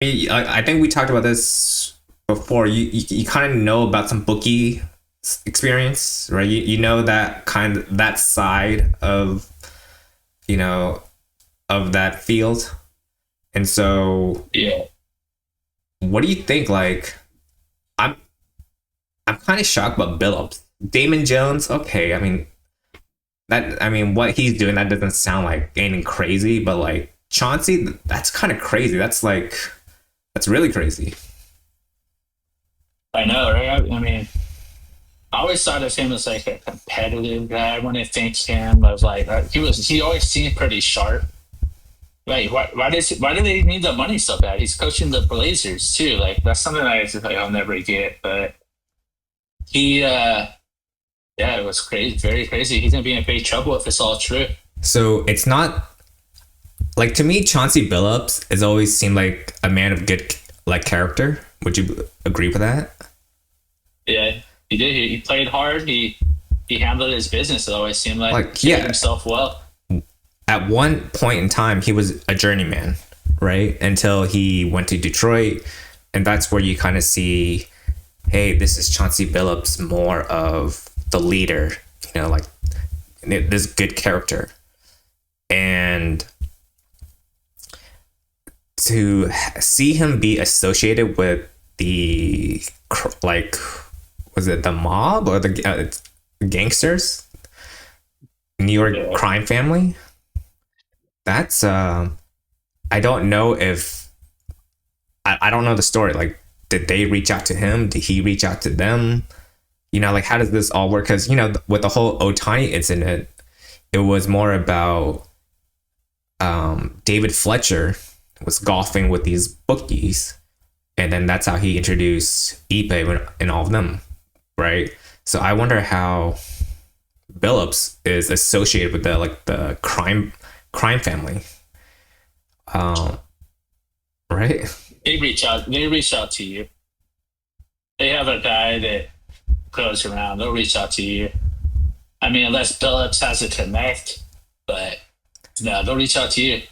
I think we talked about this before. You kind of know about some bookie experience, right? You know that side of you know of that field, and so Yeah, what do you think? Like, I'm I'm kind of shocked about Billups. Damon Jones, okay. What he's doing that doesn't sound like anything crazy, but like Chauncey, that's kind of crazy. That's really crazy. I know, right? I mean, I always thought of him as like a competitive guy. When I think him, I was like, he always seemed pretty sharp. Like, why do they need the money so bad? He's coaching the Blazers too. Like, that's something I just like I'll never get. But he, yeah, it was crazy, very crazy. He's gonna be in big trouble if it's all true. So it's not like, to me, Chauncey Billups has always seemed like a man of good like character. Would you agree with that? Yeah, he did. He played hard. He handled his business. It always seemed like Like, carried yeah, himself well. at one point in time he was a journeyman, right? Until he went to Detroit, and that's where you kind of see, hey, this is Chauncey Billups more of the leader, like this good character. And to see him be associated with the like, was it the mob or the gangsters, New York Yeah. crime family? That's I don't know if I don't know the story. Like, did they reach out to him? Did he reach out to them? Like, how does this all work? Because with the whole Otani incident, it was more about David Fletcher was golfing with these bookies, and then that's how he introduced Ipe and all of them, right? So I wonder how Billups is associated with the crime family, um, right? They reach out. They reach out to you. They have a guy that goes around. They'll reach out to you. I mean, unless Phillips has a connect, but no, they'll reach out to you.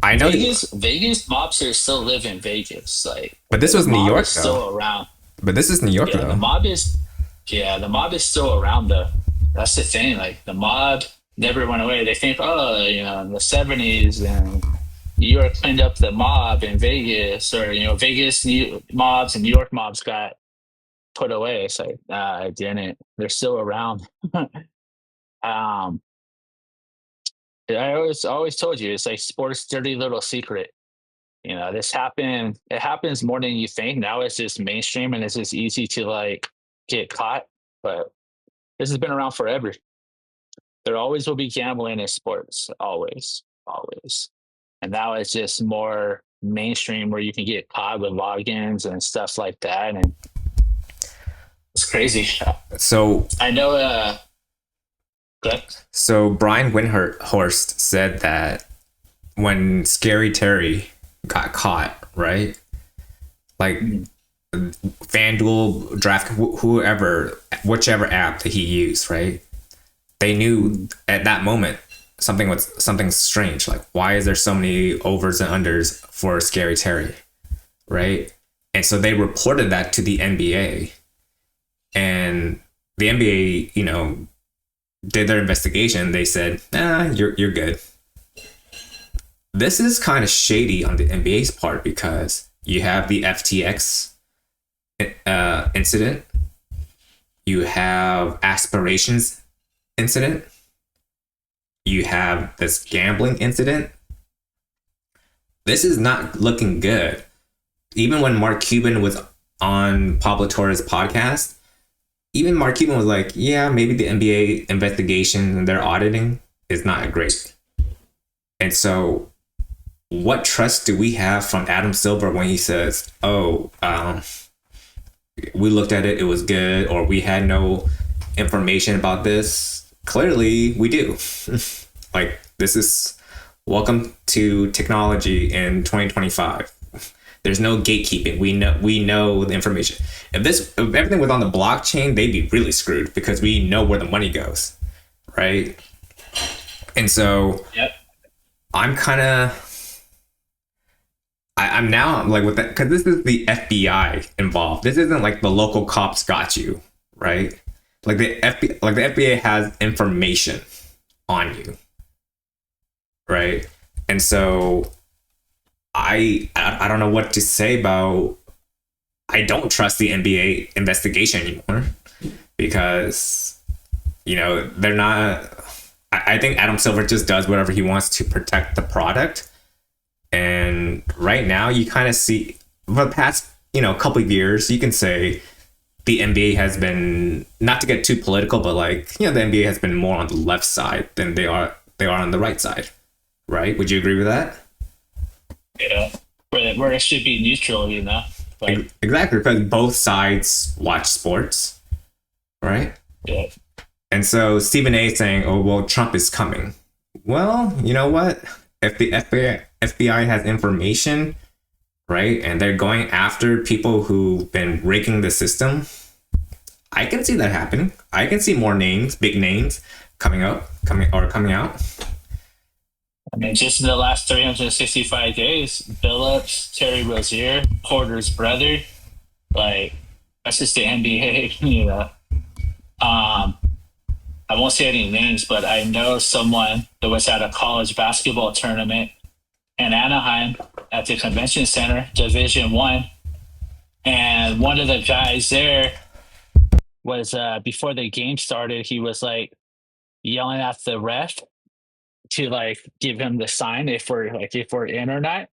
I know, Vegas mobsters still live in Vegas. Like but this the was New mob is York though. still around. But this is New York Yeah, though. the mob is still around though. That's the thing. Like the mob never went away. They think, oh, in the '70s and New York cleaned up the mob in Vegas, or Vegas mobs and New York mobs got put away. It's like, nah, I didn't. They're still around. um, I always told you it's like sports' dirty little secret. This happened. It happens more than you think. Now it's just mainstream and it's just easy to like get caught. But this has been around forever. There always will be gambling in sports. Always, always. And now it's just more mainstream where you can get caught with logins and stuff like that. And it's crazy. So I know. Good. so Brian Windhorst said that when Scary Terry got caught, right? Like, Mhm. FanDuel, Draft, whoever, whichever app that he used, right? They knew at that moment something strange. Like, why is there so many overs and unders for Scary Terry, right? And so they reported that to the NBA, and the NBA, did their investigation. They said, "Nah, you're good." This is kind of shady on the NBA's part because you have the FTX incident, you have aspirations incident, you have this gambling incident. This is not looking good. Even when Mark Cuban was on Pablo Torres' podcast, even Mark Cuban was like, yeah, maybe the NBA investigation and their auditing is not great. And so what trust do we have from Adam Silver when he says, oh, we looked at it, it was good, or we had no information about this? Clearly we do. Like, this is welcome to technology in 2025. There's no gatekeeping. We know the information. If everything was on the blockchain, they'd be really screwed because we know where the money goes, right? And so Yep. I'm kind of I'm now like with that because this is the FBI involved. This isn't like the local cops got you, right? Like the FBI has information on you, right? And so I don't know what to say about. I don't trust the NBA investigation anymore because they're not. I think Adam Silver just does whatever he wants to protect the product. And right now, you kind of see for the past couple of years, you can say the NBA has been, not to get too political, but like the NBA has been more on the left side than they are on the right side, right? Would you agree with that? Yeah, where it should be neutral, Like, exactly, because both sides watch sports, right? Yeah. And so Stephen A is saying, "Oh well, Trump is coming." Well, you know what? If the FBI has information, right, and they're going after people who've been rigging the system, I can see that happening. I can see more names, big names, coming out. I mean, just in the last 365 days, Billups, Terry Rozier, Porter's brother, like that's just the NBA, I won't say any names, but I know someone that was at a college basketball tournament in Anaheim at the convention center, Division One, and one of the guys there was before the game started, he was like yelling at the ref to like give him the sign if we're in or not,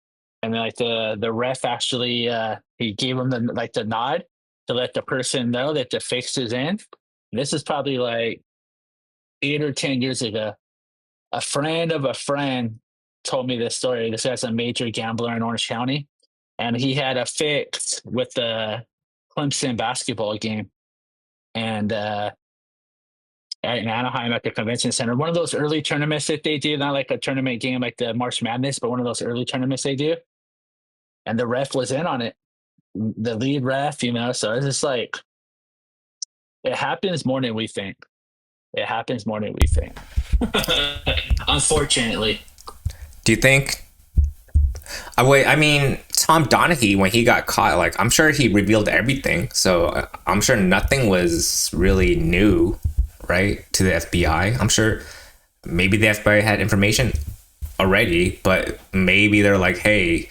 and then like the ref actually he gave him the nod to let the person know that the fix is in. This is probably like 8 or 10 years ago. A friend of a friend told me this story. This guy's a major gambler in Orange County, and he had a fix with the Clemson basketball game, and in Anaheim at the convention center, one of those early tournaments that they do, not like a tournament game like the March Madness, but one of those early tournaments they do. And the ref was in on it, the lead ref, so it's just like, it happens more than we think. Unfortunately. Do you think? I mean, Tom Donaghy, when he got caught, like I'm sure he revealed everything, so I'm sure nothing was really new, right, to the FBI. I'm sure maybe the FBI had information already, but maybe they're like, hey,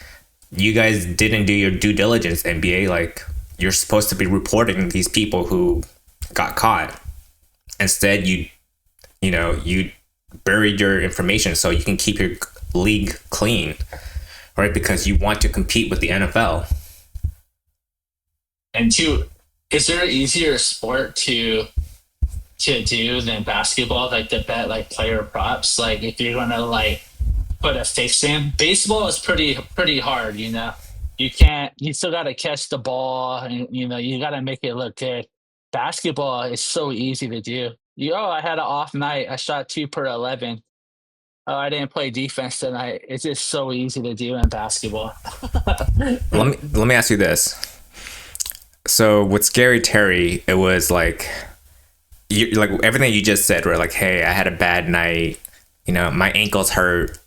you guys didn't do your due diligence, NBA. Like, you're supposed to be reporting these people who got caught. Instead, you buried your information so you can keep your league clean, right? Because you want to compete with the NFL. And is there an easier sport to do than basketball? Like to bet like player props. Like if you're gonna like put a fix in, baseball is pretty hard. You can't. You still got to catch the ball, and you got to make it look good. Basketball is so easy to do. I had an off night. I shot 2 per 11. Oh, I didn't play defense tonight. It's just so easy to do in basketball. Let me ask you this. So with Scary Terry, it was like like everything you just said, where like, hey, I had a bad night. My ankle's hurt.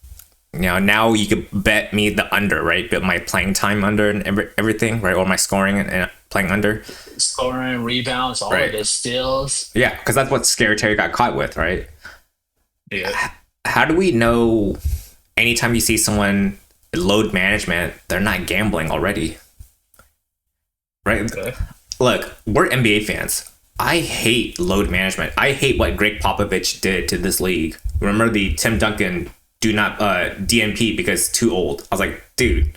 Now you could bet me the under, right? But my playing time under and everything, right? Or my scoring and playing under. Scoring, rebounds, all of it, steals. Yeah, because that's what Scary Terry got caught with, right? Yeah. How do we know anytime you see someone load management, they're not gambling already? Right? Okay. Look, we're NBA fans. I hate load management. I hate what Greg Popovich did to this league. Remember the Tim Duncan do not DNP because too old. I was like, dude,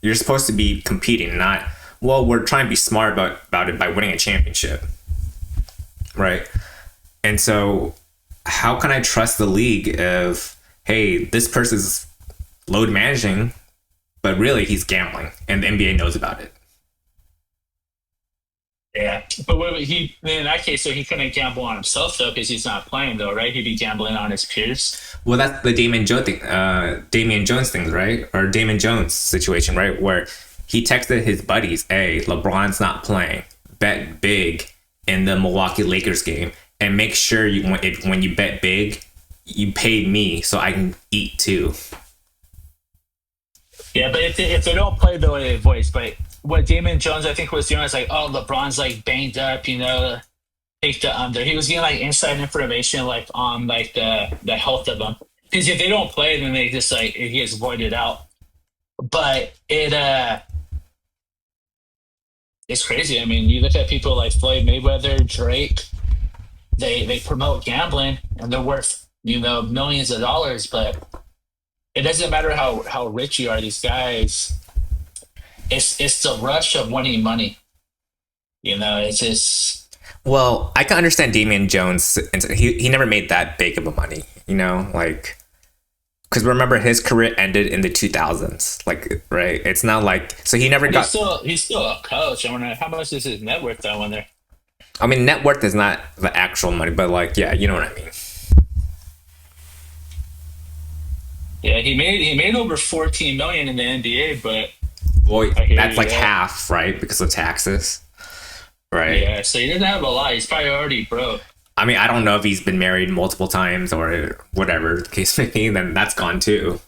you're supposed to be competing, not, well, we're trying to be smart about it by winning a championship. Right? And so how can I trust the league if, hey, this person's load managing, but really he's gambling and the NBA knows about it? Yeah, but in that case, so he couldn't gamble on himself though, because he's not playing though, right? He'd be gambling on his peers. Well, that's the Damian Jones thing, right? Or Damian Jones situation, right? Where he texted his buddies, "Hey, LeBron's not playing. Bet big in the Milwaukee Lakers game, and make sure when you bet big, you pay me so I can eat too." Yeah, but if they don't play the way they voice, but what Damon Jones I think was doing is like, oh, LeBron's like banged up, take the under. He was getting like inside information like on like the health of them. Because if they don't play, then they just like it gets voided out. But it's crazy. I mean, you look at people like Floyd Mayweather, Drake. They promote gambling and they're worth millions of dollars, but it doesn't matter how rich you are. These guys, it's the rush of winning money. It's just Well, I can understand Damian Jones. He never made that big of a money, like because remember his career ended in the 2000s, like right. It's not like so he never but got. he's still a coach. I wonder how much is his net worth though when they're I mean, net worth is not the actual money, but like yeah, you know what I mean. yeah, he made over 14 million in the NBA, but Well, I hear that's you like there. half, right, because of taxes, right? Yeah, so he doesn't have a lot. He's probably already broke. I mean, I don't know if he's been married multiple times or whatever the case may be. Then that's gone too.